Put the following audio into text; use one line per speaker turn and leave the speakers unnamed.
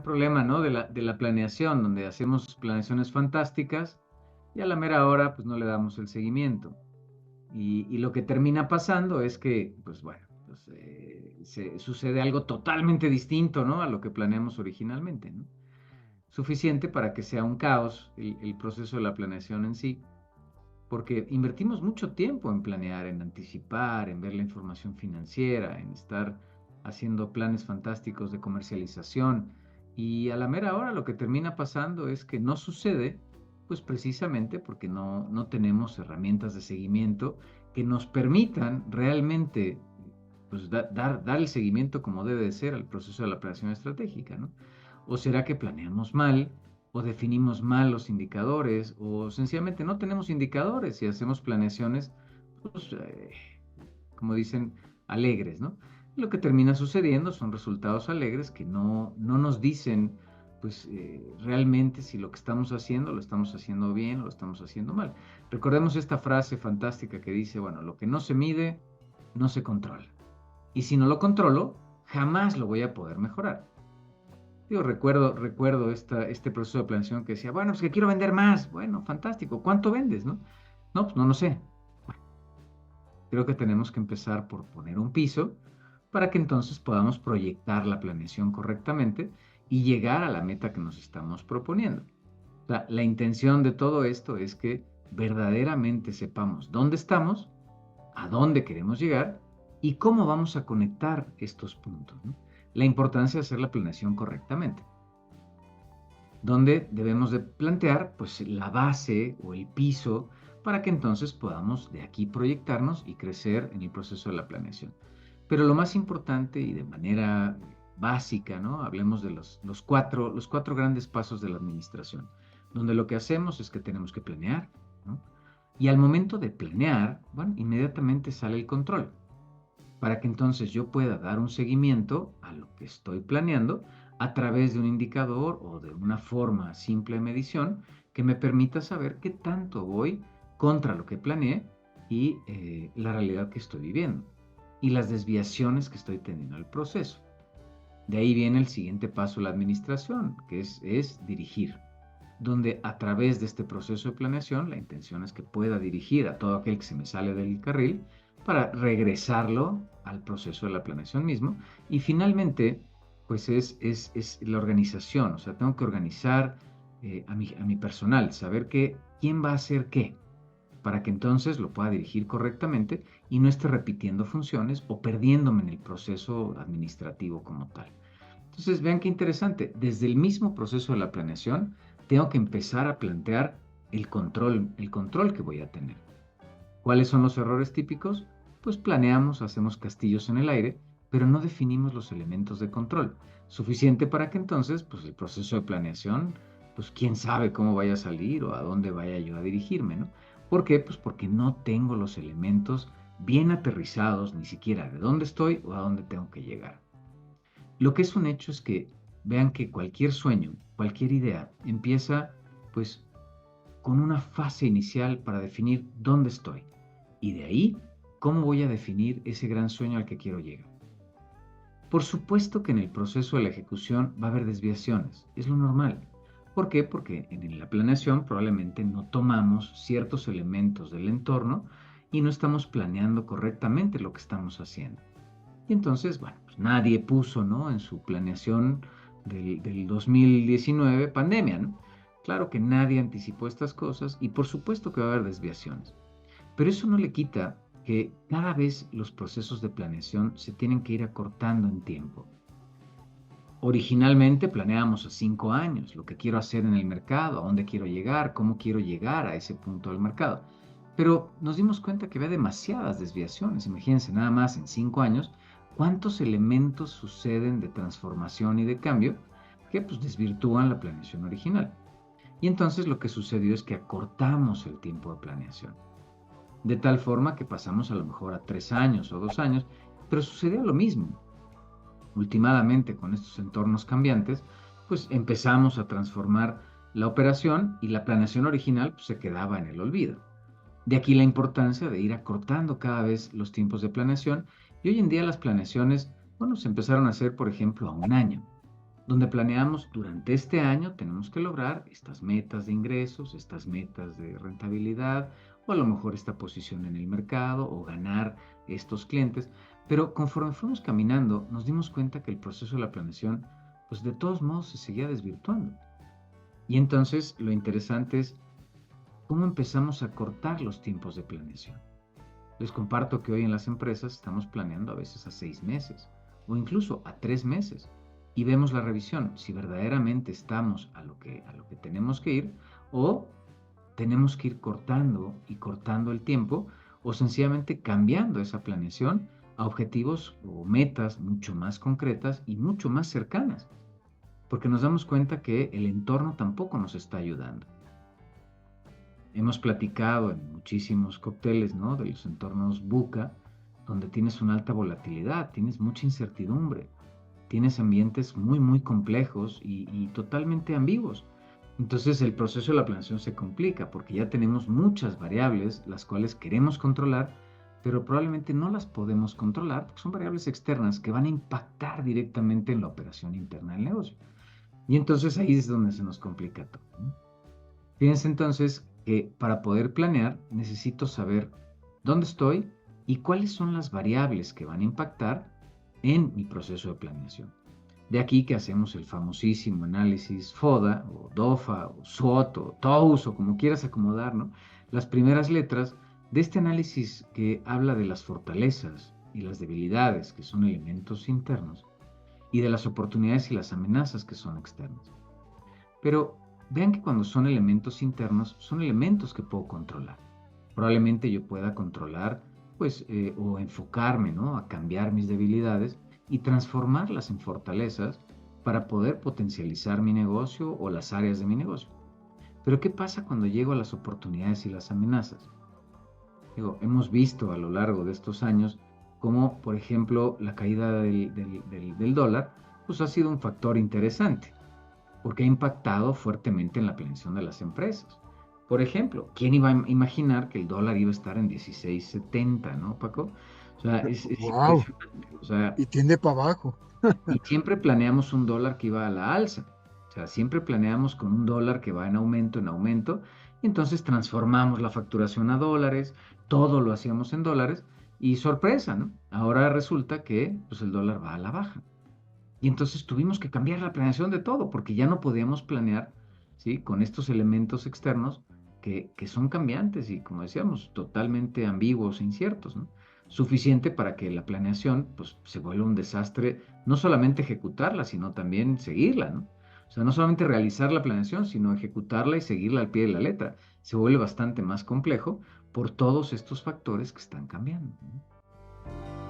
problema, ¿no? De la planeación, donde hacemos planeaciones fantásticas y a la mera hora, pues no le damos el seguimiento. Y lo que termina pasando es que, pues bueno, pues, sucede algo totalmente distinto, ¿no? A lo que planeamos originalmente, ¿no? Suficiente para que sea un caos el proceso de la planeación en sí, porque invertimos mucho tiempo en planear, en anticipar, en ver la información financiera, en estar haciendo planes fantásticos de comercialización. Y a la mera hora lo que termina pasando es que no sucede, pues precisamente porque no tenemos herramientas de seguimiento que nos permitan realmente pues, dar el seguimiento como debe de ser al proceso de la planeación estratégica, ¿no? ¿O será que planeamos mal, o definimos mal los indicadores, o sencillamente no tenemos indicadores y hacemos planeaciones, pues, como dicen, alegres, ¿no? Lo que termina sucediendo son resultados alegres que no nos dicen, pues, realmente si lo que estamos haciendo lo estamos haciendo bien o lo estamos haciendo mal. Recordemos esta frase fantástica que dice, bueno, lo que no se mide, no se controla. Y si no lo controlo, jamás lo voy a poder mejorar. Digo, recuerdo este proceso de planeación que decía, bueno, pues que quiero vender más. Bueno, fantástico. ¿Cuánto vendes, no? No, pues no sé. Bueno, creo que tenemos que empezar por poner un piso para que entonces podamos proyectar la planeación correctamente y llegar a la meta que nos estamos proponiendo. O sea, la intención de todo esto es que verdaderamente sepamos dónde estamos, a dónde queremos llegar y cómo vamos a conectar estos puntos, ¿no? La importancia de hacer la planeación correctamente, donde debemos de plantear pues la base o el piso para que entonces podamos de aquí proyectarnos y crecer en el proceso de la planeación. Pero lo más importante y de manera básica, ¿no? Hablemos de los cuatro grandes pasos de la administración, donde lo que hacemos es que tenemos que planear, ¿no? Y al momento de planear, bueno, inmediatamente sale el control, para que entonces yo pueda dar un seguimiento a lo que estoy planeando a través de un indicador o de una forma simple de medición que me permita saber qué tanto voy contra lo que planeé y la realidad que estoy viviendo y las desviaciones que estoy teniendo en el proceso. De ahí viene el siguiente paso de la administración, que es dirigir, donde a través de este proceso de planeación la intención es que pueda dirigir a todo aquel que se me sale del carril para regresarlo al proceso de la planeación mismo. Y finalmente, pues es la organización, o sea, tengo que organizar a mi personal, saber quién va a hacer qué, para que entonces lo pueda dirigir correctamente y no esté repitiendo funciones o perdiéndome en el proceso administrativo como tal. Entonces, vean qué interesante. Desde el mismo proceso de la planeación, tengo que empezar a plantear el control que voy a tener. ¿Cuáles son los errores típicos? Pues planeamos, hacemos castillos en el aire, pero no definimos los elementos de control. Suficiente para que entonces, pues el proceso de planeación, pues quién sabe cómo vaya a salir o a dónde vaya yo a dirigirme, ¿no? ¿Por qué? Pues porque no tengo los elementos bien aterrizados, ni siquiera de dónde estoy o a dónde tengo que llegar. Lo que es un hecho es que vean que cualquier sueño, cualquier idea, empieza pues con una fase inicial para definir dónde estoy. Y de ahí, cómo voy a definir ese gran sueño al que quiero llegar. Por supuesto que en el proceso de la ejecución va a haber desviaciones, es lo normal. ¿Por qué? Porque en la planeación probablemente no tomamos ciertos elementos del entorno y no estamos planeando correctamente lo que estamos haciendo. Y entonces, bueno, pues nadie puso, ¿no? En su planeación del 2019 pandemia, ¿no? Claro que nadie anticipó estas cosas y por supuesto que va a haber desviaciones. Pero eso no le quita que cada vez los procesos de planeación se tienen que ir acortando en tiempo. Originalmente planeábamos a 5 años lo que quiero hacer en el mercado, a dónde quiero llegar, cómo quiero llegar a ese punto del mercado. Pero nos dimos cuenta que había demasiadas desviaciones. Imagínense, nada más en 5 años, cuántos elementos suceden de transformación y de cambio que pues desvirtúan la planeación original. Y entonces lo que sucedió es que acortamos el tiempo de planeación. De tal forma que pasamos a lo mejor a 3 años o 2 años, pero sucedió lo mismo. Últimamente, con estos entornos cambiantes, pues empezamos a transformar la operación y la planeación original pues, se quedaba en el olvido. De aquí la importancia de ir acortando cada vez los tiempos de planeación y hoy en día las planeaciones, bueno, se empezaron a hacer, por ejemplo, a un año. donde planeamos durante este año tenemos que lograr estas metas de ingresos, estas metas de rentabilidad, o a lo mejor esta posición en el mercado, o ganar estos clientes. Pero conforme fuimos caminando, nos dimos cuenta que el proceso de la planeación, pues de todos modos se seguía desvirtuando. Y entonces lo interesante es cómo empezamos a cortar los tiempos de planeación. Les comparto que hoy en las empresas estamos planeando a veces a 6 meses o incluso a 3 meses y vemos la revisión si verdaderamente estamos a lo que tenemos que ir o tenemos que ir cortando y cortando el tiempo o sencillamente cambiando esa planeación a objetivos o metas mucho más concretas y mucho más cercanas, porque nos damos cuenta que el entorno tampoco nos está ayudando. Hemos platicado en muchísimos cócteles, ¿no? De los entornos buca, donde tienes una alta volatilidad, tienes mucha incertidumbre, tienes ambientes muy, muy complejos y totalmente ambiguos. Entonces el proceso de la planeación se complica porque ya tenemos muchas variables las cuales queremos controlar, pero probablemente no las podemos controlar porque son variables externas que van a impactar directamente en la operación interna del negocio. Y entonces ahí es donde se nos complica todo, ¿no? Fíjense entonces que para poder planear necesito saber dónde estoy y cuáles son las variables que van a impactar en mi proceso de planeación. De aquí que hacemos el famosísimo análisis FODA o DOFA o SWOT o TOWS o como quieras acomodar, ¿no? Las primeras letras de este análisis que habla de las fortalezas y las debilidades, que son elementos internos, y de las oportunidades y las amenazas, que son externas. Pero vean que cuando son elementos internos, son elementos que puedo controlar. Probablemente yo pueda controlar, pues, o enfocarme, ¿no? A cambiar mis debilidades y transformarlas en fortalezas para poder potencializar mi negocio o las áreas de mi negocio. Pero ¿qué pasa cuando llego a las oportunidades y las amenazas? Digo, hemos visto a lo largo de estos años cómo, por ejemplo, la caída del dólar, pues ha sido un factor interesante porque ha impactado fuertemente en la planeación de las empresas. Por ejemplo, ¿quién iba a imaginar que el dólar iba a estar en 16.70, ¿no, Paco? O sea, es
Wow,
impresionante. O sea,
y tiende para abajo.
y siempre planeamos un dólar que iba a la alza. O sea, siempre planeamos con un dólar que va en aumento, y entonces transformamos la facturación a dólares, todo lo hacíamos en dólares, y sorpresa, ¿no? Ahora resulta que pues, el dólar va a la baja. Y entonces tuvimos que cambiar la planeación de todo, porque ya no podíamos planear, ¿sí? Con estos elementos externos que son cambiantes y, como decíamos, totalmente ambiguos e inciertos, ¿no? Suficiente para que la planeación pues, se vuelva un desastre, no solamente ejecutarla, sino también seguirla, ¿no? O sea, no solamente realizar la planeación, sino ejecutarla y seguirla al pie de la letra. Se vuelve bastante más complejo por todos estos factores que están cambiando, ¿no?